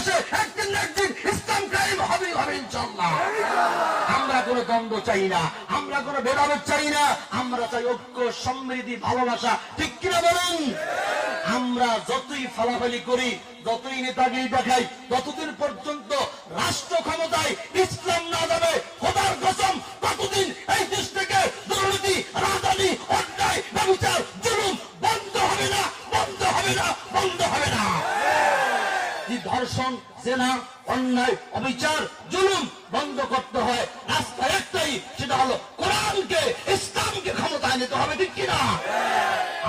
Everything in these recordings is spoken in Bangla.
বাংলাদেশে একদিন না একদিন ইসলাম কায়েম হবে ইনশাআল্লাহ। আমরা কোনো দ্বন্দ্ব চাই না, আমরা কোনো ভেদাভেদ চাই না, আমরা চাই ঐক্য, সমৃদ্ধি, ভালোবাসা। ঠিক কিনা বলেন? আমরা যতই ফালাফালি করি, যতই নেতাগিরি দেখাই, ততদিন পর্যন্ত রাষ্ট্র ক্ষমতায় ইসলাম না যাবে, খোদার কসম ততদিন এই দেশ থেকে দুর্নীতি, রাজধানী, অন্যায়, ব্যভিচার, জুলুম বন্ধ হবে না, বন্ধ হবে না, বন্ধ হবে না। ধর্ষণ, জেনা, অন্যায়, অবিচার, জুলুম বন্ধ করতে হয়। রাস্তা একটাই, সেটা হলো কোরআনকে, ইসলামকে ক্ষমতায় নিতে হবে। ঠিক কিনা?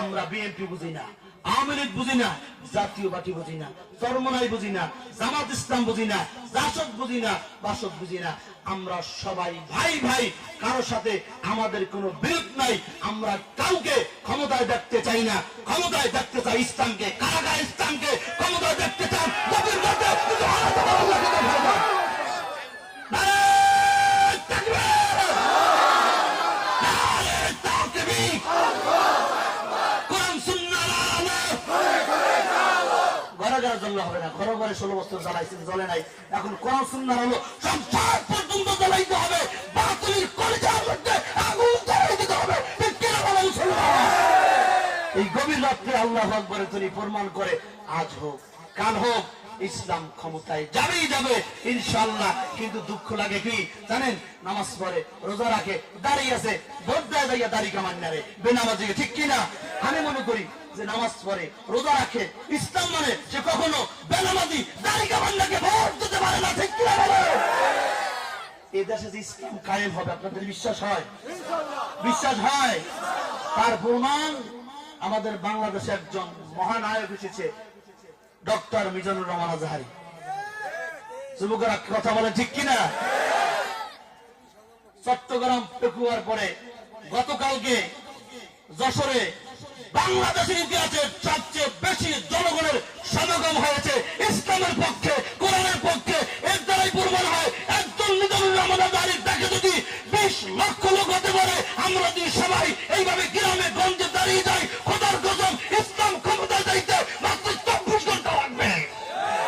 আমরা বিএনপি বুঝি না, আওয়ামী লীগ বুঝি না, জাতীয় পার্টি বুঝি না, চরমনাই বুঝি না, জামাত ইসলাম বুঝি না, জাসদ বুঝি না, বাসদ বুঝি না। আমরা সবাই ভাই ভাই, কারোর সাথে আমাদের কোনো বিরোধ নাই। আমরা কাউকে ক্ষমতায় দেখতে চাই না, ক্ষমতায় দেখতে চাই ইসলামকে। কারা ইসলামকে ক্ষমতায় দেখতে চান? হবে না, ঘরে ঘরে 16 বছর জ্বালাইছেন, জ্বলে নাই। এখন কোরআন সুন্নাহ হলো সংসার পর্যন্ত জ্বালাইতে হবে, বাতিলের কলিজার মধ্যে আগুন জ্বালাই দিতে হবে। ঠিক কিনা বলেন? এই গভীর রাত্রে আল্লাহু আকবরের ধ্বনি প্রমাণ করে আজ হোক কাল হোক ইসলাম ক্ষমতায় যাবেই যাবে ইনশাআল্লাহ। কিন্তু দুঃখ লাগে কি জানেন? নামাজ পড়ে, রোজা রাখে, দাঁড়িয়ে আছে, ভোট দেয় যাইয়া দাড়ি কামান নারে বেনামাজিকে। ঠিক কিনা? আমি মনে করি যে নামাজ পড়ে, রোজা রাখে, ইসলাম মানে সে কখনো বেনামাজি, দাড়ি কামান্নাকে ভোট দিতে পারে না। ঠিক কিনা বলে? এই দেশে যে ইসলাম কায়েম হবে আপনাদের বিশ্বাস হয়? বিশ্বাস হয়? তার প্রমাণ আমাদের বাংলাদেশে একজন মহানায়ক এসেছে, ডক্টর মিজানুর রহমান আজহারি। যুবকরা কথা বলে ঠিক কিনা? চট্টগ্রাম পেকুয়ার পরে গতকালকে যশোরে বাংলাদেশের ইতিহাসে সবচেয়ে বেশি জনগণের সমাগম হয়েছে ইসলামের পক্ষে, কোরআনের পক্ষে। এর দ্বারাই প্রমাণ হয় একজন মিজানুর রহমান আজহারি তাকে যদি 20 লক্ষ লোক হতে পারে, আমরা যদি সবাই এইভাবে গ্রামে গঞ্জে দাঁড়িয়ে যাই,